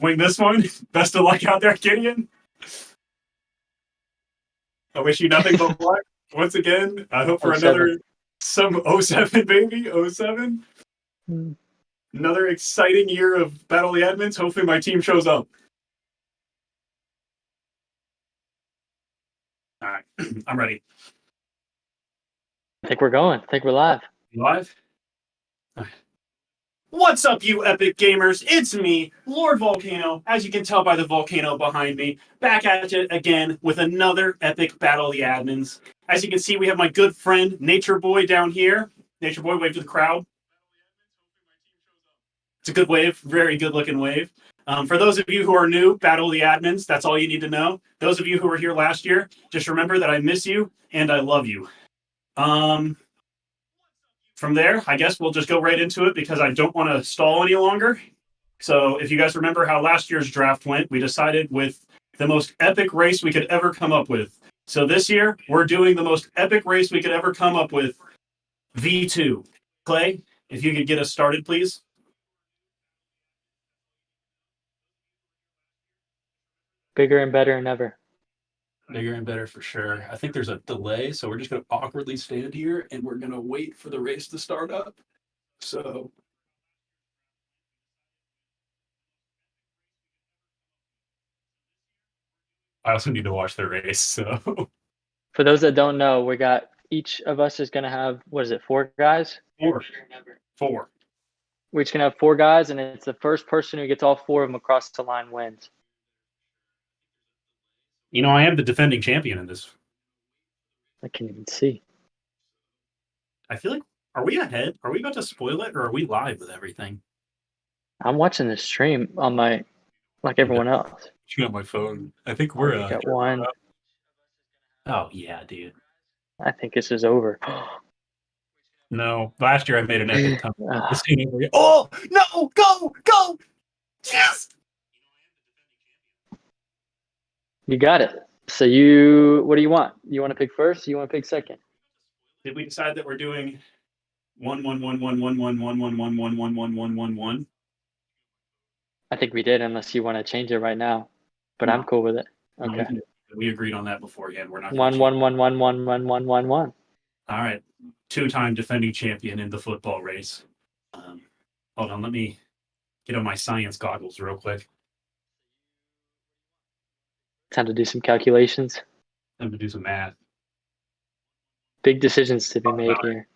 win this one. Best of luck out there, Gideon. I wish you nothing but luck. Once again, I hope for another some 07, baby. 07. Another exciting year of Battle of the Admins. Hopefully my team shows up. All right. I'm ready. I think we're going. I think we're live. Live? What's up, you epic gamers? It's me, Lord Volcano, as you can tell by the volcano behind me, back at it again with another epic Battle of the Admins. As you can see, we have my good friend, Nature Boy, down here. Nature Boy, wave to the crowd. It's a good wave, very good looking wave. For those of you who are new, Battle of the Admins, that's all you need to know. Those of you who were here last year, just remember that I miss you and I love you. From there, I guess we'll just go right into it because I don't want to stall any longer. So if you guys remember how last year's draft went, we decided with the most epic race we could ever come up with. So this year, we're doing the most epic race we could ever come up with, V2. Clay, if you could get us started, please. Bigger and better than ever. Bigger and better for sure. I think there's a delay, so we're just going to awkwardly stand here and we're going to wait for the race to start up. So I also need to watch the race. So for those that don't know, we got each of us is going to have, what is it, 4 guys? 4. We're each going to have 4 guys, and it's the first person who gets all 4 of them across the line wins. You know, I am the defending champion in this. I can't even see. I feel like, are we ahead? Are we about to spoil it, or are we live with everything? I'm watching the stream on my, like everyone else. You got my phone. I think we're got one. Oh yeah, dude. I think this is over. No, last year I made an epic comeback. Oh no! Go! Yes! You got it. So what do you want? You want to pick first? Or you want to pick second? Did we decide that we're doing 1-1-1-1-1-1-1-1-1-1-1-1-1-1-1? I think we did, unless you want to change it right now. But I'm cool with it. Okay. We agreed on that beforehand. We're not 1-1-1-1-1-1-1-1-1. All right. 2-time defending champion in the football race. Hold on, let me get on my science goggles real quick. Time to do some calculations. Time to do some math. Big decisions to be made here.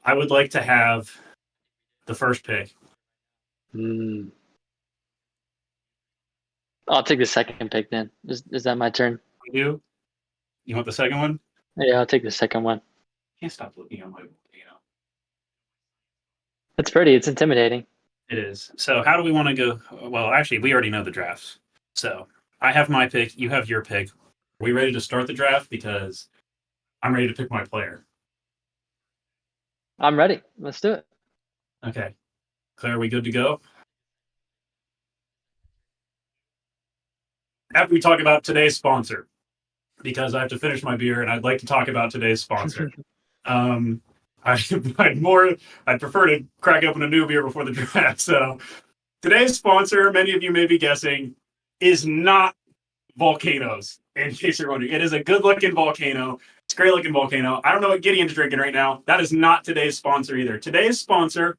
I would like to have the first pick. I'll take the second pick then. Is that my turn? You want the second one? Yeah, I'll take the second one. Can't stop looking at my volcano. It's pretty. It's intimidating. It is. So how do we want to go? Well, actually, we already know the drafts. So I have my pick. You have your pick. Are we ready to start the draft? Because I'm ready to pick my player. I'm ready. Let's do it. Okay. Claire, are we good to go? After we talk about today's sponsor, because I have to finish my beer and I'd like to talk about today's sponsor. I'd prefer to crack open a new beer before the draft. So today's sponsor, many of you may be guessing, is not Volcanoes. In case you're wondering, it is a good-looking volcano. It's a great-looking volcano. I don't know what Gideon's drinking right now. That is not today's sponsor either. Today's sponsor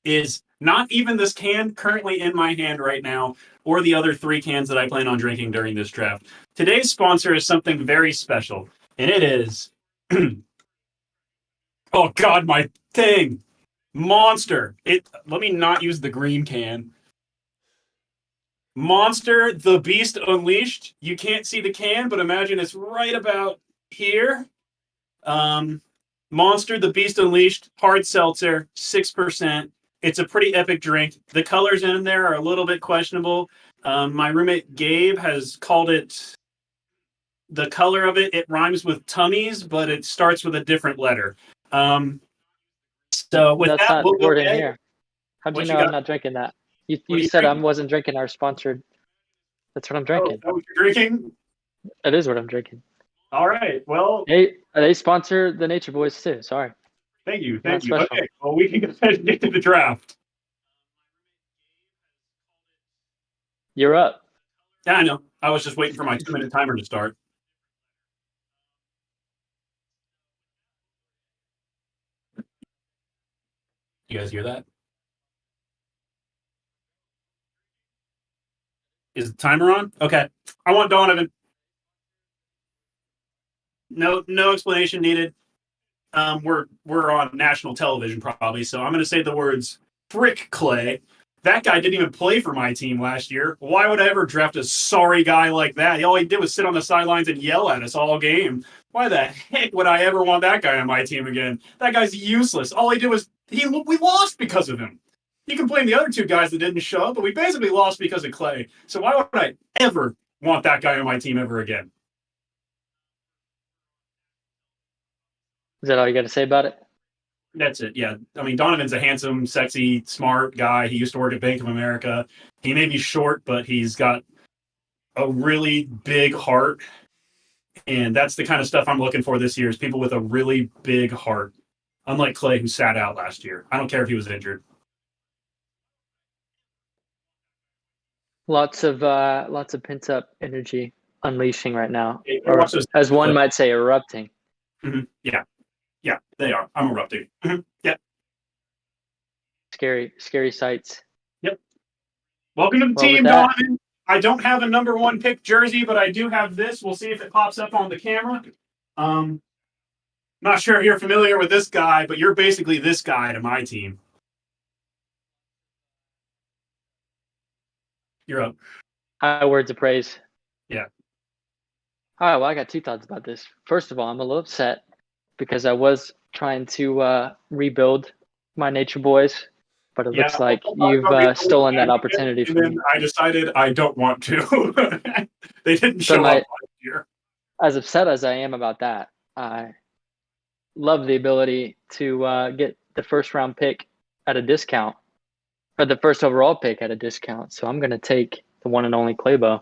is not even this can currently in my hand right now, or the other 3 cans that I plan on drinking during this draft. Today's sponsor is something very special, and it is... oh, God, my thing! Monster! Let me not use the green can. Monster the Beast Unleashed. You can't see the can, but imagine it's right about here. Monster the Beast Unleashed, hard seltzer, 6%. It's a pretty epic drink. The colors in there are a little bit questionable. My roommate Gabe has called it, the color of it rhymes with tummies, but it starts with a different letter. So with That's that, not word in here. How'd you know I'm not drinking that? You said I wasn't drinking our sponsored. That's what I'm drinking. Is that what you're drinking? That is what I'm drinking. All right. Well, they sponsor the Nature Boys too. Sorry. Thank you. Okay. Well, we can go ahead and get to the draft. You're up. Yeah, I know. I was just waiting for my 2-minute timer to start. You guys hear that? Is the timer on? Okay. I want Donovan. No explanation needed. We're on national television probably, so I'm going to say the words "frick Clay." That guy didn't even play for my team last year. Why would I ever draft a sorry guy like that? All he did was sit on the sidelines and yell at us all game. Why the heck would I ever want that guy on my team again? That guy's useless. All he did was we lost because of him. You can blame the other two guys that didn't show up, but we basically lost because of Clay. So why would I ever want that guy on my team ever again? Is that all you got to say about it? That's it. Yeah. I mean, Donovan's a handsome, sexy, smart guy. He used to work at Bank of America. He may be short, but he's got a really big heart. And that's the kind of stuff I'm looking for this year is people with a really big heart. Unlike Clay, who sat out last year. I don't care if he was injured. Lots of pent up energy unleashing right now, Or as one might say, erupting. Mm-hmm. Yeah, they are. I'm erupting. Mm-hmm. Yeah. Scary sights. Yep. Welcome to the team, Donovan. I don't have a number 1 pick jersey, but I do have this. We'll see if it pops up on the camera. Not sure if you're familiar with this guy, but you're basically this guy to my team. You're up. High words of praise. Yeah. All right, well, I got 2 thoughts about this. First of all, I'm a little upset because I was trying to rebuild my Nature Boys, but it looks like you've stolen that opportunity from me. I decided I don't want to. They didn't show up last year. As upset as I am about that, I love the ability to get the first round pick at a discount, or the first overall pick at a discount. So I'm going to take the one and only Claybo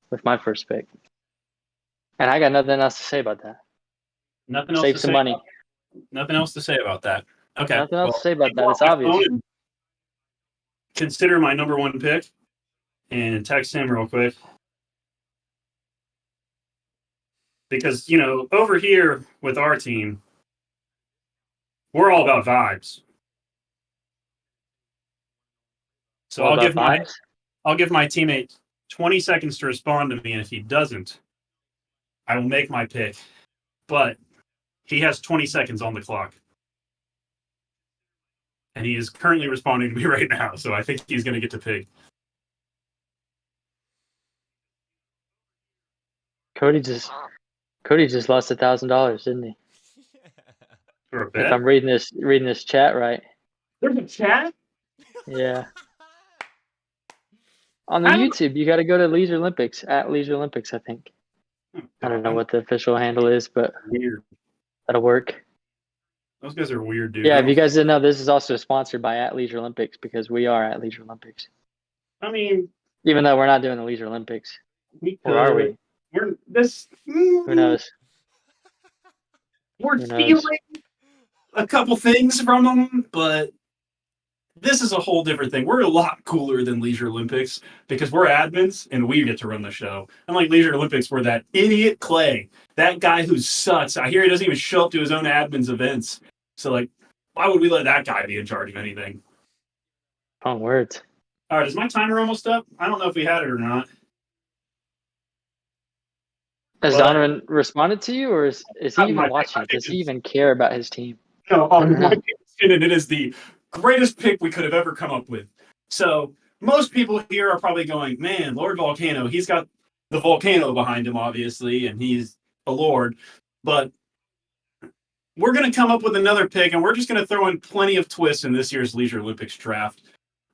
with my first pick. And I got nothing else to say about that. Nothing else. Save some money. Nothing else to say about that. Okay. Nothing else to say about that. It's obvious. Consider my number 1 pick and text him real quick. Because, over here with our team, we're all about vibes. So I'll give my teammate 20 seconds to respond to me, and if he doesn't, I will make my pick. But he has 20 seconds on the clock. And he is currently responding to me right now, so I think he's going to get to pick. Cody just lost $1,000, didn't he? For a bet? If I'm reading this chat right. There's a chat? Yeah. On the YouTube, you got to go to Leisure Olympics, at Leisure Olympics, I think. I don't know what the official handle is, but weird. That'll work. Those guys are weird, dude. Yeah, if you guys didn't know, this is also sponsored by at Leisure Olympics because we are at Leisure Olympics. I mean, even though we're not doing the Leisure Olympics, or are we? We're this. Who knows? We're feeling a couple things from them, but this is a whole different thing. We're a lot cooler than Leisure Olympics because we're admins and we get to run the show. Unlike Leisure Olympics, we're that idiot Clay, that guy who sucks. I hear he doesn't even show up to his own admins events. So, why would we let that guy be in charge of anything? Oh, words. All right, is my timer almost up? I don't know if we had it or not. Has Donovan responded to you, or is he even watching? Does he even care about his team? No, my pick and it is the greatest pick we could have ever come up with. So most people here are probably going, man, Lord Volcano, he's got the volcano behind him, obviously, and he's a lord. But we're going to come up with another pick, and we're just going to throw in plenty of twists in this year's Leisure Olympics draft.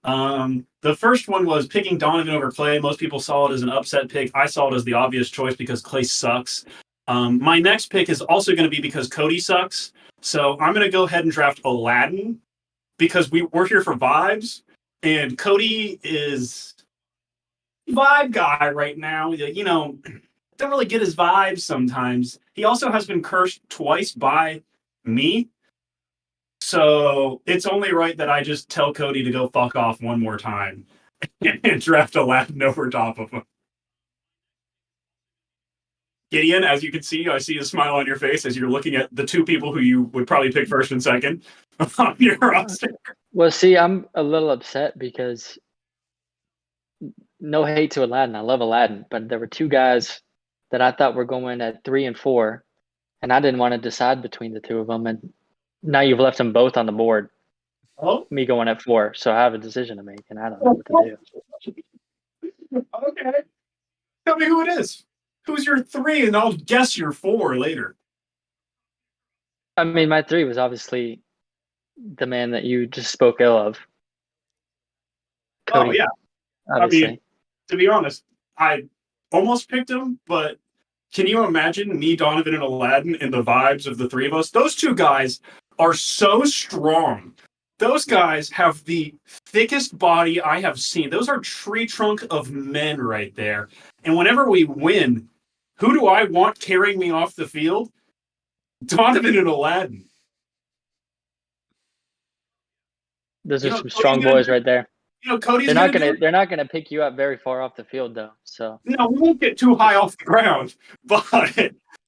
The first one was picking Donovan over Clay. Most people saw it as an upset pick. I saw it as the obvious choice because Clay sucks. My next pick is also going to be because Cody sucks. So I'm going to go ahead and draft Aladdin because we're here for vibes. And Cody is vibe guy right now. Don't really get his vibes sometimes. He also has been cursed twice by me. So it's only right that I just tell Cody to go fuck off one more time. and draft Aladdin over top of him. Gideon, as you can see, I see a smile on your face as you're looking at the two people who you would probably pick first and second on your roster. Well, see, I'm a little upset because no hate to Aladdin. I love Aladdin, but there were two guys that I thought were going at 3 and 4, and I didn't want to decide between the two of them. And now you've left them both on the board. Oh, Me going at 4, so I have a decision to make, and I don't know what to do. okay. Tell me who it is. Who's your 3, and I'll guess your 4 later. I mean, my 3 was obviously the man that you just spoke ill of. Cody, Oh, yeah. obviously. I mean, to be honest, I almost picked him, but can you imagine me, Donovan, and Aladdin and the vibes of the three of us? Those two guys are so strong. Those guys have the thickest body I have seen. Those are tree trunk of men right there. And whenever we win, who do I want carrying me off the field? Donovan and Aladdin. Those You are know, some Cody's strong gonna boys do- right there. You know, Cody's They're not gonna gonna do- they're not gonna pick you up very far off the field though. So No, we won't get too high off the ground, but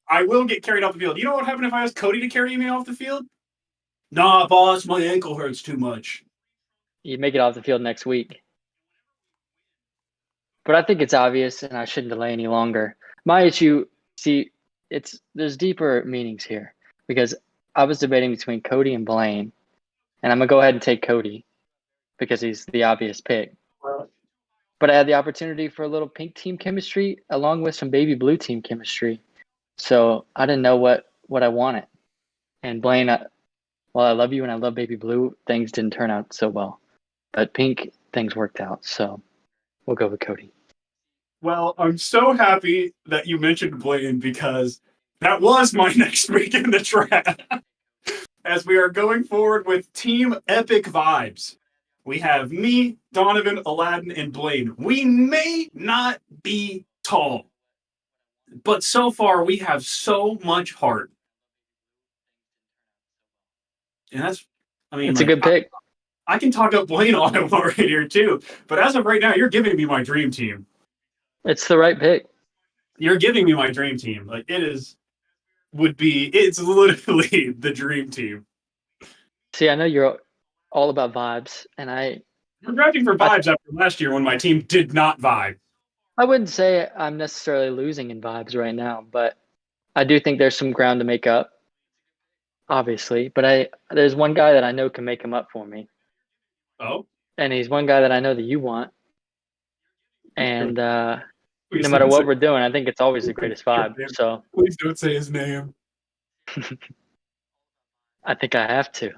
I will get carried off the field. You know what happened if I asked Cody to carry me off the field? Nah, boss, my ankle hurts too much. you make it off the field next week. But I think it's obvious, and I shouldn't delay any longer. My issue, see, there's deeper meanings here because I was debating between Cody and Blaine, and I'm gonna go ahead and take Cody because he's the obvious pick. But I had the opportunity for a little pink team chemistry along with some baby blue team chemistry, so I didn't know what I wanted. And Blaine, while I love you and I love baby blue, things didn't turn out so well, but pink things worked out. So we'll go with Cody. Well, I'm so happy that you mentioned Blaine because that was my next pick in the draft. As we are going forward with Team Epic Vibes, we have me, Donovan, Aladdin, and Blaine. We may not be tall, but so far we have so much heart. And that's, I mean, It's a good pick. I can talk up Blaine all I want right here too, but as of right now, you're giving me my dream team. It's the right pick. You're giving me my dream team. Like it's literally the dream team. See, I know you're all about vibes, and I'm drafting for vibes after last year when my team did not vibe. I wouldn't say I'm necessarily losing in vibes right now, but I do think there's some ground to make up, obviously. But there's one guy that I know can make him up for me, Oh, and he's one guy that I know that you want. And no please matter don't what say- we're doing, I think it's always the greatest vibe. So please don't say his name. I think I have to.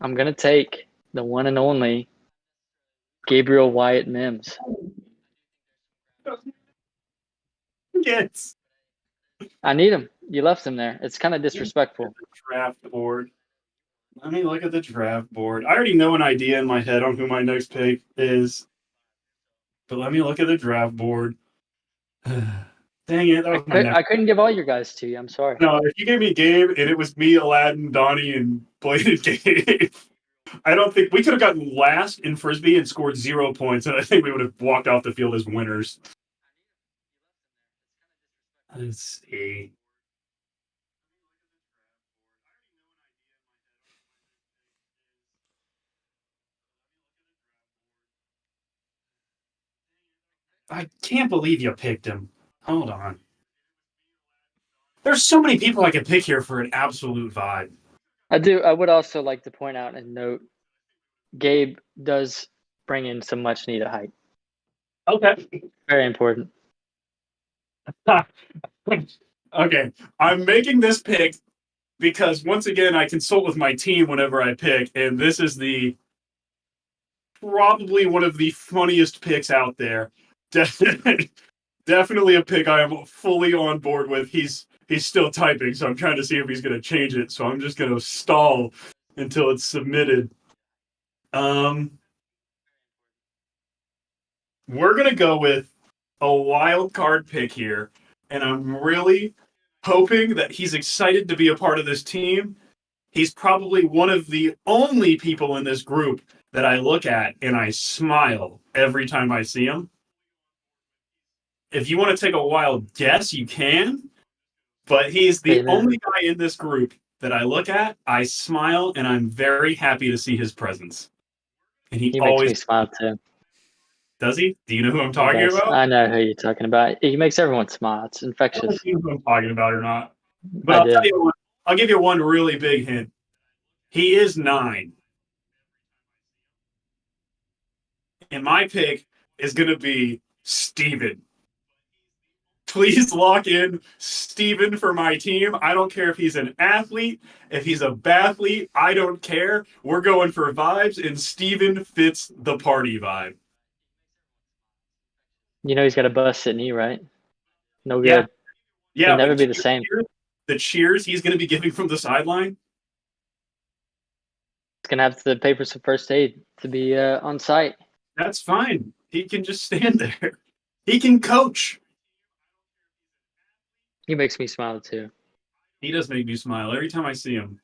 I'm gonna take the one and only Gabriel Wyatt Mims. Yes. I need him. You left him there. It's kind of disrespectful. Draft board. Let me look at the draft board. I already know an idea in my head on who my next pick is, but let me look at the draft board. Dang it! That was my next. I couldn't give all your guys to you. I'm sorry. No, if you gave me Gabe and it was me, Aladdin, Donnie, and Blaine and Gabe, I don't think we could have gotten last in Frisbee and scored 0 points, and I think we would have walked off the field as winners. Let's see. I can't believe you picked him. Hold on. There's so many people I could pick here for an absolute vibe. I would also like to point out and note Gabe does bring in some much needed height. Okay. Very important. Okay. I'm making this pick because once again I consult with my team whenever I pick, and this is probably one of the funniest picks out there. Definitely a pick I am fully on board with. He's still typing, so I'm trying to see if he's going to change it. So I'm just going to stall until it's submitted. We're going to go with a wild card pick here, and I'm really hoping that he's excited to be a part of this team. He's probably one of the only people in this group that I look at and I smile every time I see him. If you want to take a wild guess, you can, but he's the only guy in this group that I look at, I smile, and I'm very happy to see his presence. And he makes always me smile too. does he? Do you know who I'm talking about? I know who you're talking about. He makes everyone smile. It's I don't know infectious. if you know who I'm talking about or not. But I I'll do. tell you what, I'll give you one really big hint. He is 9. And my pick is going to be Steven. Please lock in Steven for my team. I don't care if he's an athlete, if he's a bathlete, I don't care. We're going for vibes, and Steven fits the party vibe. You know he's got a busted knee, right? No Yeah. good. Yeah. He'll never be the same. The cheers he's going to be giving from the sideline. He's gonna have to pay for some first aid to be on site. That's fine. He can just stand there. He can coach. He makes me smile too. He does make me smile every time I see him.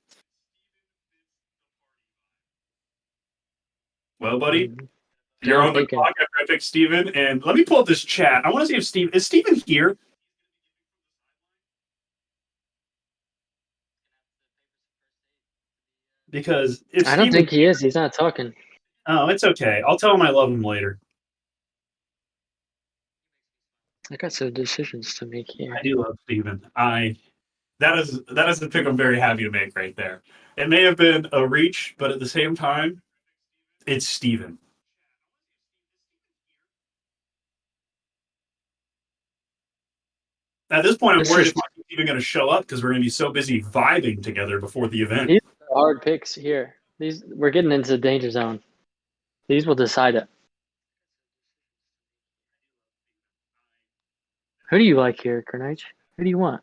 Well, buddy, you're on the clock after I pick Steven. And let me pull up this chat. I want to see if is Steven here? Because if I don't think he is. He's not talking. Oh, it's okay. I'll tell him I love him later. I got some decisions to make here. I do love Steven. That is the pick I'm very happy to make right there. It may have been a reach, but at the same time, it's Steven. At this point, I'm worried if Mike's even going to show up because we're going to be so busy vibing together before the event. These are hard picks here. We're getting into the danger zone. These will decide it. Who do you like here, Kernage? Who do you want?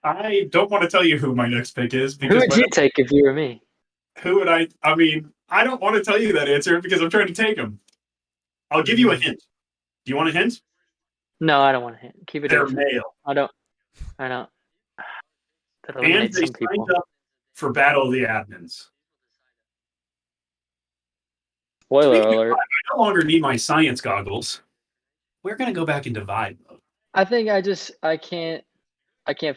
I don't want to tell you who my next pick is. Because who would you take if you were me? Who would I? I mean, I don't want to tell you that answer because I'm trying to take him. I'll give you a hint. Do you want a hint? No, I don't want a hint. Keep it. They're male. I don't. That and they signed up for Battle of the Admins. Spoiler alert. I no longer need my science goggles. We're going to go back into vibe mode. I think I can't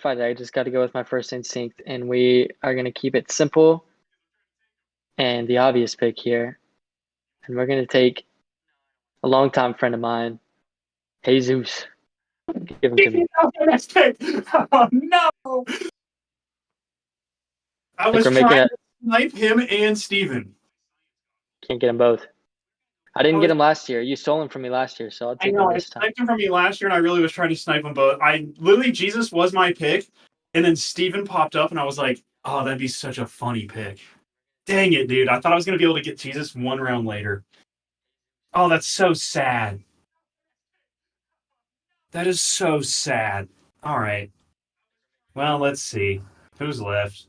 fight it. I just got to go with my first instinct, and we are going to keep it simple and the obvious pick here. And we're going to take a longtime friend of mine, Jesus. Give him to me. Oh, no. I was trying to snipe him and Steven. Can't get them both. I didn't get him last year. You stole him from me last year, so I'll take him this time. I sniped him from me last year, and I really was trying to snipe them both. Jesus was my pick, and then Steven popped up, and I was like, oh, that'd be such a funny pick. Dang it, dude. I thought I was going to be able to get Jesus one round later. Oh, that's so sad. That is so sad. All right. Well, let's see. Who's left?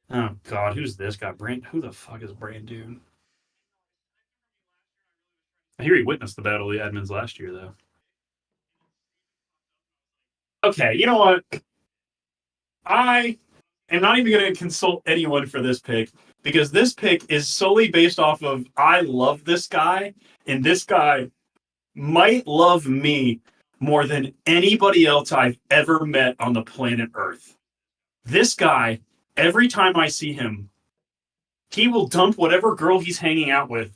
Oh, God. Who's this guy? Who the fuck is Brandon? I hear he witnessed the Battle of the Admins last year, though. Okay, you know what? I am not even going to consult anyone for this pick because this pick is solely based off of I love this guy, and this guy might love me more than anybody else I've ever met on the planet Earth. This guy, every time I see him, he will dump whatever girl he's hanging out with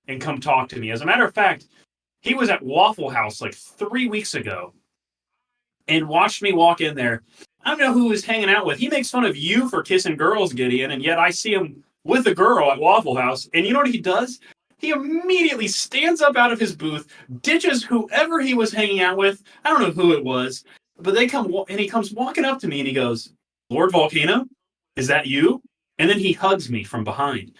and come talk to me. As a matter of fact, he was at Waffle House like 3 weeks ago and watched me walk in there. I don't know who he was hanging out with. He makes fun of you for kissing girls, Gideon, and yet I see him with a girl at Waffle House. And you know what he does? He immediately stands up out of his booth, ditches whoever he was hanging out with. I don't know who it was, but they come and he comes walking up to me and he goes, Lord Volcano, is that you? And then he hugs me from behind.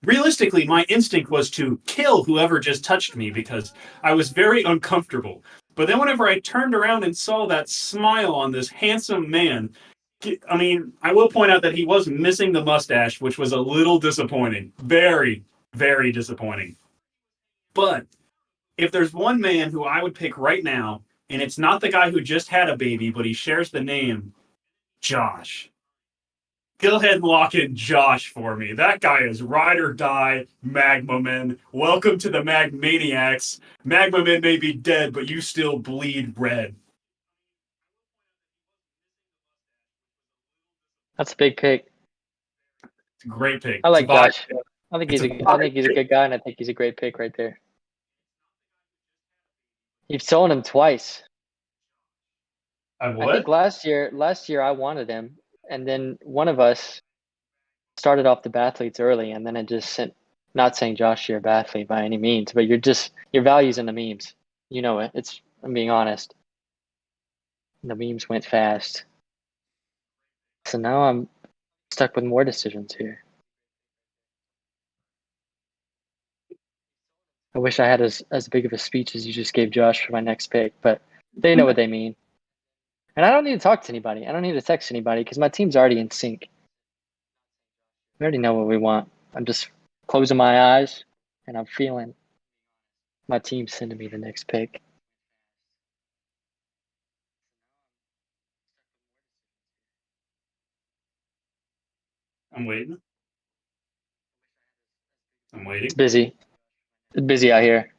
Realistically, my instinct was to kill whoever just touched me because I was very uncomfortable. But then whenever I turned around and saw that smile on this handsome man, I mean, I will point out that he was missing the mustache, which was a little disappointing. Very, very disappointing. But if there's one man who I would pick right now, and it's not the guy who just had a baby, but he shares the name, Josh. go ahead and lock in Josh for me. That guy is ride or die Magma Men. Welcome to the Magmaniacs. Magma Men may be dead, but you still bleed red. That's a big pick. It's a great pick. I like It's a vibe. Josh. I think he's a good guy, and I think he's a great pick right there. You've sold him twice. I think last year I wanted him, and then one of us started off the Bathletes early, and then it just sent. Not saying Josh, you're a Bathlete by any means, but your value's in the memes. You know it. I'm being honest. The memes went fast, so now I'm stuck with more decisions here. I wish I had as big of a speech as you just gave Josh for my next pick, but they know what they mean. And I don't need to talk to anybody. I don't need to text anybody because my team's already in sync. We already know what we want. I'm just closing my eyes and I'm feeling my team sending me the next pick. I'm waiting. It's busy. It's busy out here.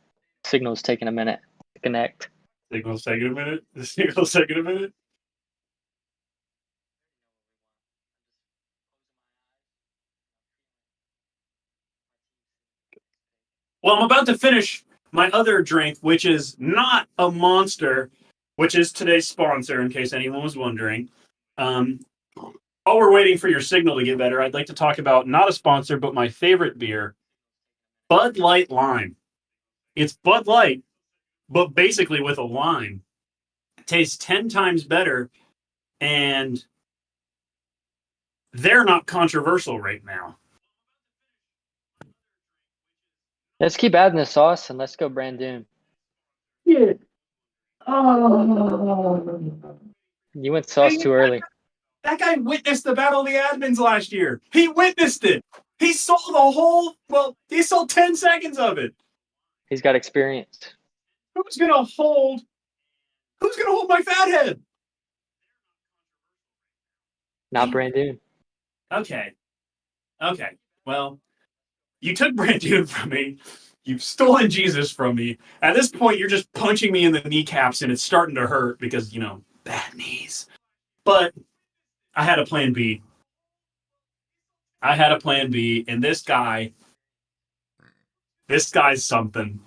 Signal's taking a minute to connect. Signal's taking a minute. The signal's taking a minute. Well, I'm about to finish my other drink, which is not a Monster, which is today's sponsor, in case anyone was wondering. While we're waiting for your signal to get better, I'd like to talk about not a sponsor, but my favorite beer, Bud Light Lime. It's Bud Light, but basically with a lime. It tastes 10 times better, and they're not controversial right now. Let's keep adding the sauce and let's go Brandoon. Yeah. Oh. You went sauce too early. That guy witnessed the Battle of the Admins last year. He witnessed it. He saw he saw 10 seconds of it. He's got experience. Who's gonna hold my fat head? Not Brandoon. Okay. Well, you took Brandoon from me. You've stolen Jesus from me. At this point, you're just punching me in the kneecaps, and it's starting to hurt because, bad knees. But I had a plan B. And this guy's something.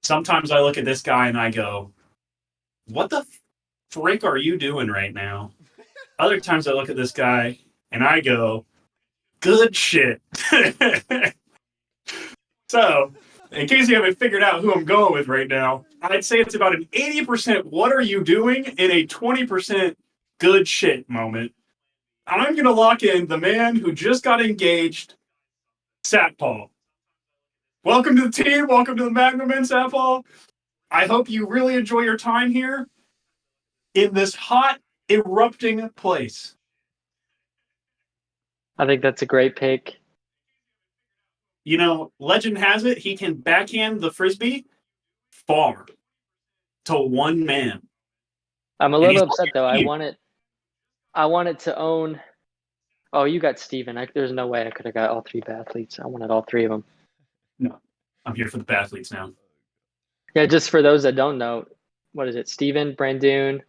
Sometimes I look at this guy and I go, what the frick are you doing right now? Other times I look at this guy and I go, good shit. So, in case you haven't figured out who I'm going with right now, I'd say it's about an 80% what are you doing and a 20% good shit moment. I'm going to lock in the man who just got engaged, Satpal. Welcome to the team. Welcome to the Magma Men, Satpal. I hope you really enjoy your time here in this hot, erupting place. I think that's a great pick. Legend has it, he can backhand the Frisbee far to one man. I'm a little upset, though. I wanted to own... Oh, you got Steven. There's no way I could have got all three Bathletes. I wanted all three of them. No, I'm here for the Bathletes now. Yeah, just for those that don't know, what is it? Steven, Brandoon,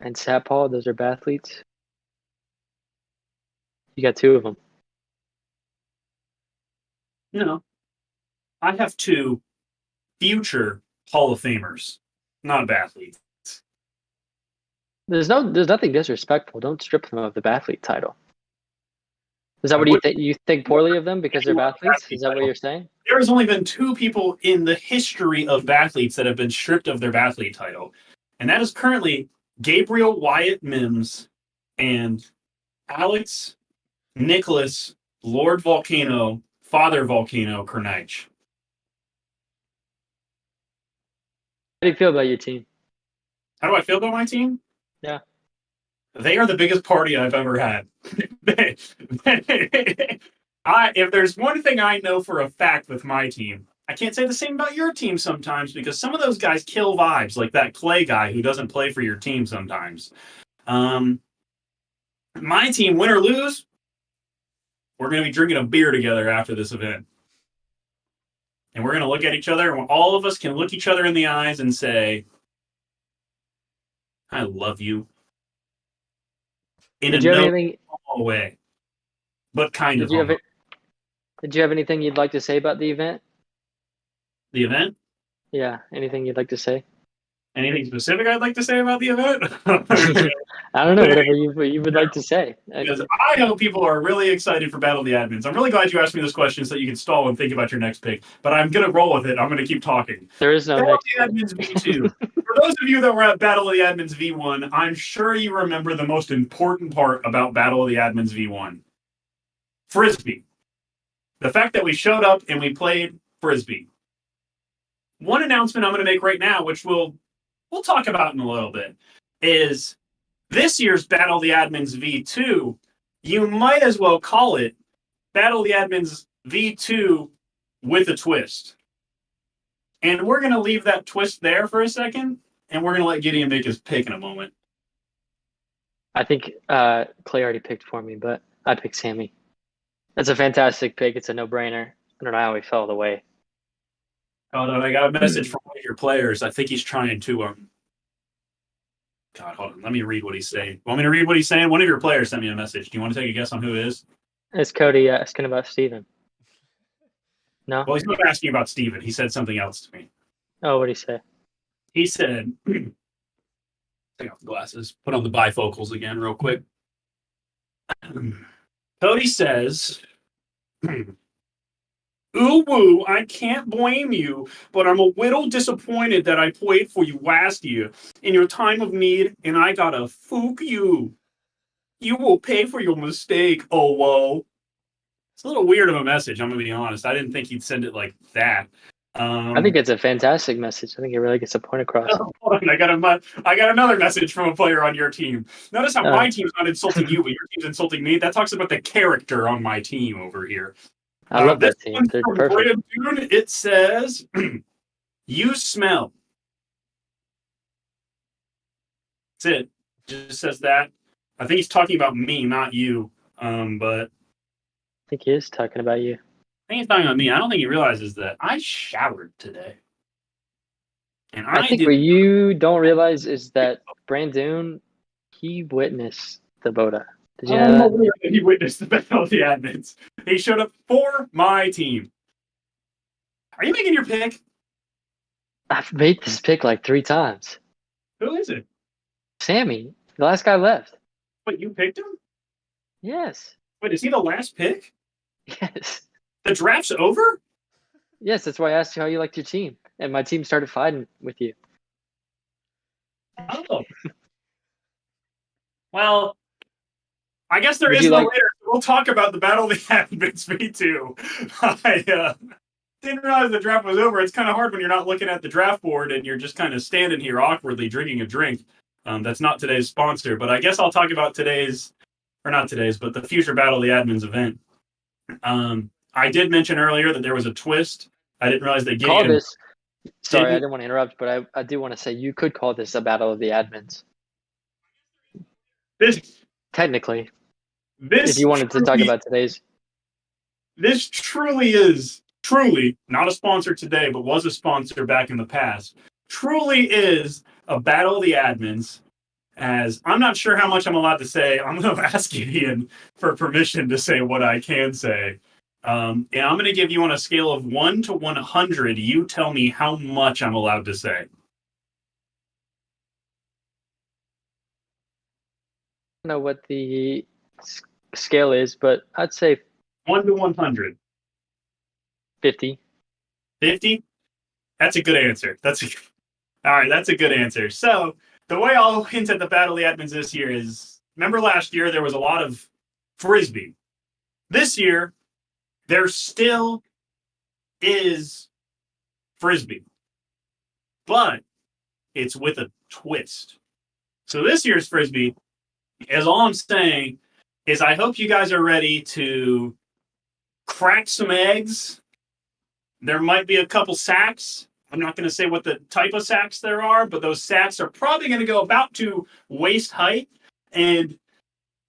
and Satpal, those are Bathletes. You got two of them. I have two future Hall of Famers, not Bathletes. There's nothing disrespectful. Don't strip them of the Bathlete title. Is that what you think? You think poorly of them because they're Bathletes? Is that what you're saying? There has only been two people in the history of Bathletes that have been stripped of their Bathlete title, and that is currently Gabriel Wyatt Mims and Alex Nicholas Lord Volcano, Father Volcano Kernich. How do you feel about your team? How do I feel about my team? Yeah. They are the biggest party I've ever had. If there's one thing I know for a fact with my team, I can't say the same about your team sometimes because some of those guys kill vibes, like that Clay guy who doesn't play for your team sometimes. My team, win or lose, we're going to be drinking a beer together after this event. And we're going to look at each other, and all of us can look each other in the eyes and say, I love you. In Did a you have no anything? small way, but kind of Did you have humble. it? Did you have anything you'd like to say about the event? The event? Yeah, anything you'd like to say? Anything specific I'd like to say about the event? I don't know, whatever you would like to say. Because I know people are really excited for Battle of the Admins. I'm really glad you asked me this question so that you can stall and think about your next pick. But I'm going to roll with it. I'm going to keep talking. There is no Battle of next. the Admins V2. For those of you that were at Battle of the Admins V1, I'm sure you remember the most important part about Battle of the Admins V1. Frisbee. The fact that we showed up and we played Frisbee. One announcement I'm going to make right now, which we'll talk about in a little bit, is this year's Battle of the Admins V2, you might as well call it Battle of the Admins V2 with a twist. And we're going to leave that twist there for a second, and we're going to let Gideon make his pick in a moment. I think Clay already picked for me, but I picked Sammy. That's a fantastic pick. It's a no-brainer. I don't know how he fell the way. Oh, no, I got a message from one of your players. I think he's trying to... God, hold on. Let me read what he's saying. Want me to read what he's saying? One of your players sent me a message. Do you want to take a guess on who it is? It's Cody asking about Steven. No? Well, he's not asking about Steven. He said something else to me. Oh, what'd he say? He said... Take off the glasses. Put on the bifocals again real quick. Cody says... Ooh woo, I can't blame you, but I'm a little disappointed that I played for you last year in your time of need, and I gotta fook you. You will pay for your mistake, oh whoa. It's a little weird of a message, I'm gonna be honest. I didn't think he'd send it like that. I think it's a fantastic message. I think it really gets a point across. Hold on, I got another message from a player on your team. Notice how my team's not insulting you, but your team's insulting me. That talks about the character on my team over here. I love that team. They're perfect. Brandon, it says, you smell. That's it. Just says that. I think he's talking about me, not you. But I think he is talking about you. I think he's talking about me. I don't think he realizes that I showered today. And I think what you don't realize is that Brandon, he witnessed the Boda. Did you know that? He witnessed the Battle of the Admins. He showed up for my team. Are you making your pick? I've made this pick like 3 times. Who is it? Sammy, the last guy left. Wait, you picked him? Yes. Wait, is he the last pick? Yes. The draft's over? Yes, that's why I asked you how you liked your team. And my team started fighting with you. Oh. Well, I guess there is no later. We'll talk about the Battle of the Admins V2. I didn't realize the draft was over. It's kind of hard when you're not looking at the draft board and you're just kind of standing here awkwardly drinking a drink. That's not today's sponsor, but I guess I'll talk about but the future Battle of the Admins event. I did mention earlier that there was a twist. I didn't realize they call this. Sorry, I didn't want to interrupt, but I do want to say you could call this a Battle of the Admins. Technically. If you wanted to talk about today's. This truly is not a sponsor today, but was a sponsor back in the past. Truly is a Battle of the Admins. As I'm not sure how much I'm allowed to say, I'm going to ask Gideon for permission to say what I can say. And I'm going to give you on a scale of 1 to 100. You tell me how much I'm allowed to say. I don't know what the scale is, but I'd say 1 to 100. 50. 50? That's a good answer. All right, that's a good answer. So the way I'll hint at the Battle of the Admins this year is, remember last year there was a lot of Frisbee. This year, there still is Frisbee. But it's with a twist. So this year's Frisbee is all I'm saying is I hope you guys are ready to crack some eggs. There might be a couple sacks. I'm not going to say what the type of sacks there are, but those sacks are probably going to go about to waist height. And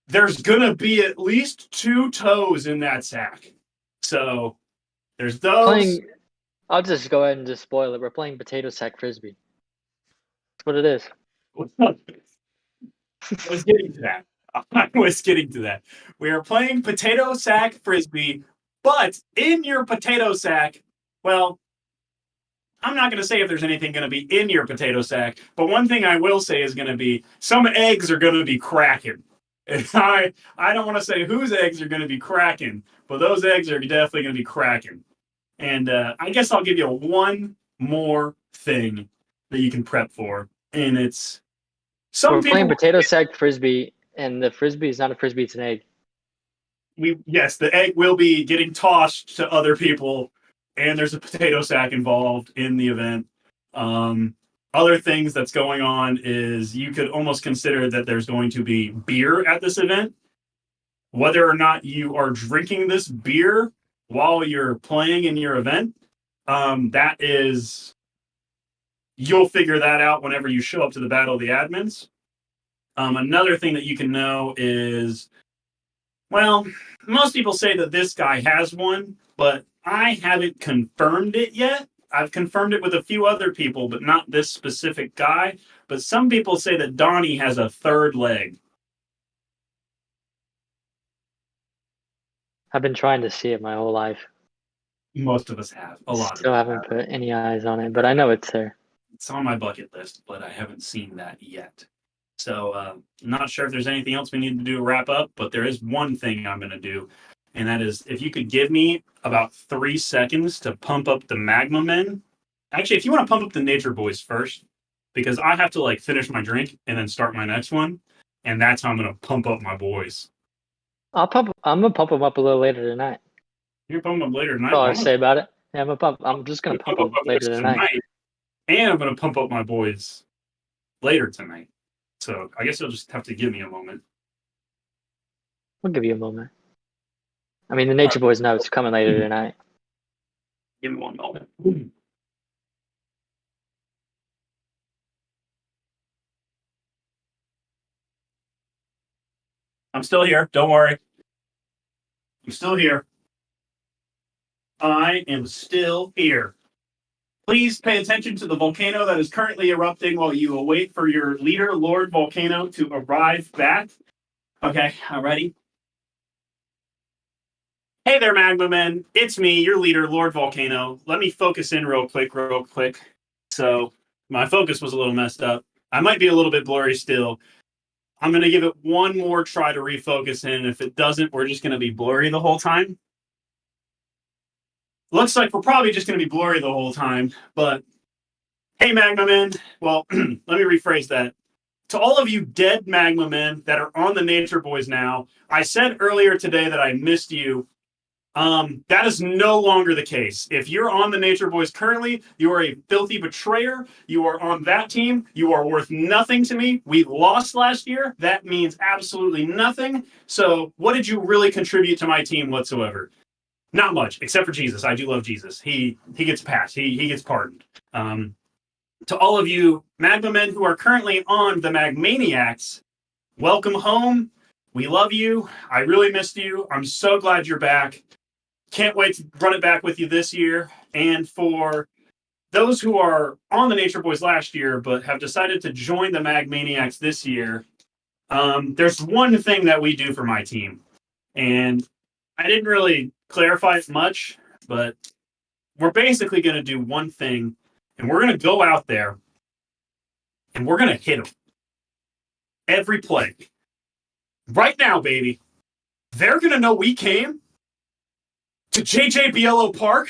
there's going to be at least 2 toes in that sack. So there's those. I'll just go ahead and just spoil it. We're playing potato sack frisbee. That's what it is. I was getting to that. I was getting to that. We are playing potato sack frisbee, but in your potato sack, well, I'm not going to say if there's anything going to be in your potato sack, but one thing I will say is going to be some eggs are going to be cracking. And I don't want to say whose eggs are going to be cracking, but those eggs are definitely going to be cracking. And I guess I'll give you one more thing that you can prep for, and it's We're playing potato sack frisbee, and the frisbee is not a frisbee; it's an egg. Yes, the egg will be getting tossed to other people, and there's a potato sack involved in the event. Other things that's going on is you could almost consider that there's going to be beer at this event. Whether or not you are drinking this beer while you're playing in your event, that is, you'll figure that out whenever you show up to the Battle of the Admins. Another thing that you can know is, well, most people say that this guy has one, but I haven't confirmed it yet. I've confirmed it with a few other people, but not this specific guy. But some people say that Donnie has a third leg. I've been trying to see it my whole life. Most of us have. A lot. Still haven't put any eyes on it, but I know it's there. It's on my bucket list, but I haven't seen that yet. So I'm not sure if there's anything else we need to do to wrap up, but there is one thing I'm going to do. And that is, if you could give me about 3 seconds to pump up the Magma Men. Actually, if you want to pump up the Nature Boys first, because I have to finish my drink and then start my next one. And that's how I'm going to pump up my boys. I'm going to pump them up a little later tonight. You're pumping up later tonight? That's all I say about it. Yeah, I'm just going to pump them later tonight. And I'm going to pump up my boys later tonight. So I guess you'll just have to give me a moment. I'll give you a moment. I mean, the Nature Boys know it's coming later tonight. Give me one moment. I'm still here. Don't worry. I'm still here. I am still here. Please pay attention to the volcano that is currently erupting while you await for your leader, Lord Volcano, to arrive back. Okay, I'm ready. Hey there, Magma Men. It's me, your leader, Lord Volcano. Let me focus in real quick. So my focus was a little messed up. I might be a little bit blurry still. I'm going to give it one more try to refocus in. If it doesn't, we're just going to be blurry the whole time. Looks like we're probably just going to be blurry the whole time. But hey, Magma Men. Well, let me rephrase that. To all of you dead Magma Men that are on the Nature Boys now, I said earlier today that I missed you. That is no longer the case. If you're on the Nature Boys currently, you are a filthy betrayer. You are on that team. You are worth nothing to me. We lost last year. That means absolutely nothing. So what did you really contribute to my team whatsoever? Not much, except for Jesus. I do love Jesus. He gets passed. He gets pardoned. To all of you Magma Men who are currently on the Magmaniacs, welcome home. We love you. I really missed you. I'm so glad you're back. Can't wait to run it back with you this year. And for those who are on the Nature Boys last year but have decided to join the Magmaniacs this year, there's one thing that we do for my team. And I didn't really clarify it much, but we're basically going to do one thing, and we're going to go out there, and we're going to hit them. Every play. Right now, baby, they're going to know we came to JJ Bielo Park,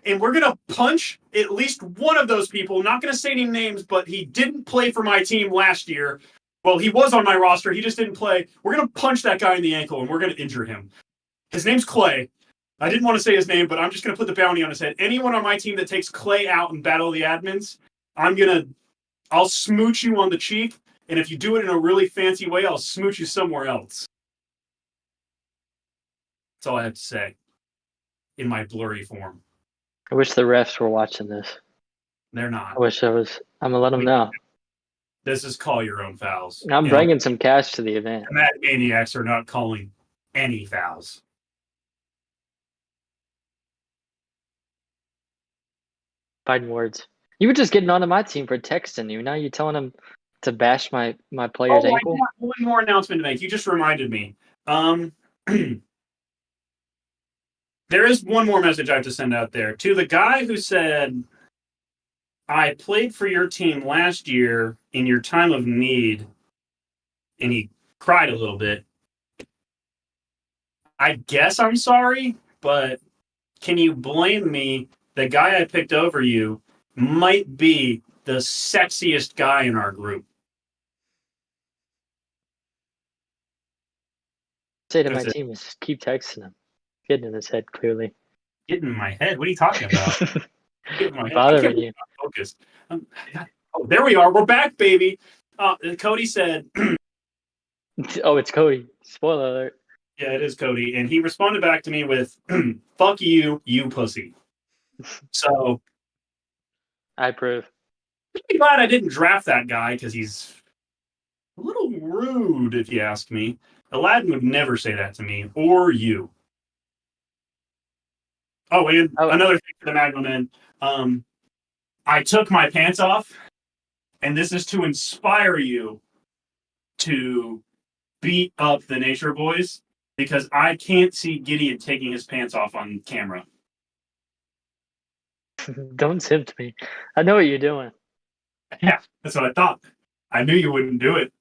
and we're going to punch at least one of those people. I'm not going to say any names, but he didn't play for my team last year. Well, he was on my roster. He just didn't play. We're going to punch that guy in the ankle, and we're going to injure him. His name's Clay. I didn't want to say his name, but I'm just going to put the bounty on his head. Anyone on my team that takes Clay out in Battle of the Admins, I'll smooch you on the cheek, and if you do it in a really fancy way, I'll smooch you somewhere else. That's all I have to say in my blurry form. I wish the refs were watching this. They're not. I wish I was. I'm going to let them know. This is call your own fouls. I'm bringing some cash to the event. The Mad Maniacs are not calling any fouls. Fighting words. You were just getting onto my team for texting you. Now you're telling him to bash my player's ankle. I got one more announcement to make. You just reminded me. There is one more message I have to send out there to the guy who said, I played for your team last year in your time of need, and he cried a little bit. I guess I'm sorry, but can you blame me? The guy I picked over you might be the sexiest guy in our group. Say to my team is just keep texting him. Getting in his head, clearly. Getting in my head? What are you talking about? Getting in my head. Bothering you. Focused. Oh, there we are. We're back, baby. Cody said... Oh, it's Cody. Spoiler alert. Yeah, it is Cody. And he responded back to me with, fuck you, you pussy. So... I approve. I'm glad I didn't draft that guy because he's a little rude, if you ask me. Aladdin would never say that to me, or you. Oh, and another thing for the Magma Men. I took my pants off, and this is to inspire you to beat up the Nature Boys, because I can't see Gideon taking his pants off on camera. Don't tempt me. I know what you're doing. Yeah, that's what I thought. I knew you wouldn't do it.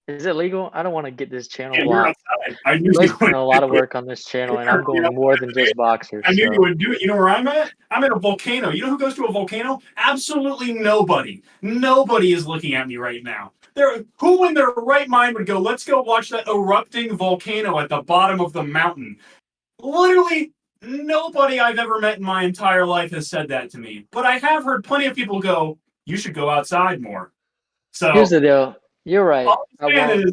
Is it legal? I don't want to get this channel Yeah, blocked. I knew You're you would. doing a lot of work on this channel, and I'm going more than just boxers. I knew you would do it. You know where I'm at? I'm at a volcano. You know who goes to a volcano? Absolutely nobody. Nobody is looking at me right now. Who in their right mind would go, let's go watch that erupting volcano at the bottom of the mountain? Literally nobody I've ever met in my entire life has said that to me. But I have heard plenty of people go, you should go outside more. So here's the deal. You're right. I can do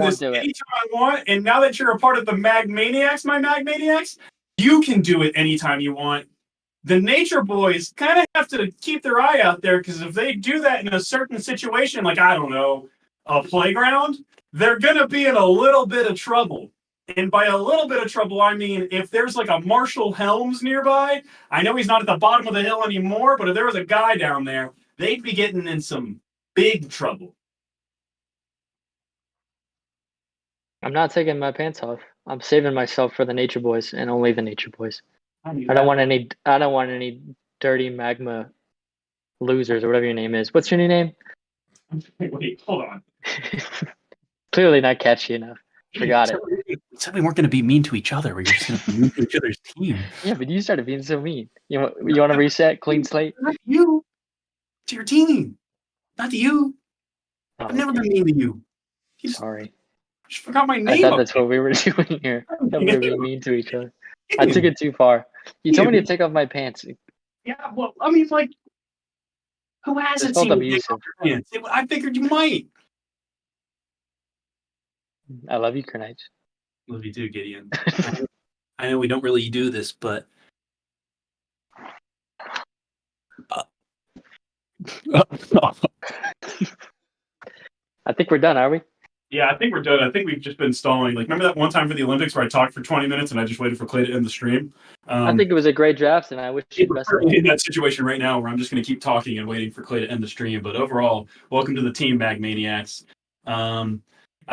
this anytime I want, and now that you're a part of the Mag Maniacs, you can do it anytime you want. The Nature Boys kind of have to keep their eye out there, because if they do that in a certain situation, like, I don't know, a playground, they're going to be in a little bit of trouble. And by a little bit of trouble, I mean, if there's like a Marshall Helms nearby, I know he's not at the bottom of the hill anymore, but if there was a guy down there, they'd be getting in some big trouble. I'm not taking my pants off. I'm saving myself for the Nature Boys, and only the Nature Boys. I don't want any dirty magma losers or whatever your name is. What's your new name? Wait, hold on. Clearly not catchy enough. Forgot it. We said we weren't going to be mean to each other. We were just going to be mean to each other's team. Yeah, but you started being so mean. You want to reset, clean slate? Not you. To your team. Not to you. I've never been mean to you. Sorry. I just forgot my name. I thought that's what we were doing here. That we were being mean to each other. I took it too far. You told me to take off my pants. Yeah, well, I mean, like, who hasn't seen you take off your pants? I figured you might. I love you, Kernage. Love you too, Gideon. I know we don't really do this, but I think we're done, are we? Yeah, I think we're done. I think we've just been stalling. Like, remember that one time for the Olympics where I talked for 20 minutes and I just waited for Clay to end the stream? I think it was a great draft, and I wish you the best of luck. In that situation right now where I'm just going to keep talking and waiting for Clay to end the stream. But overall, welcome to the team, Mag Maniacs.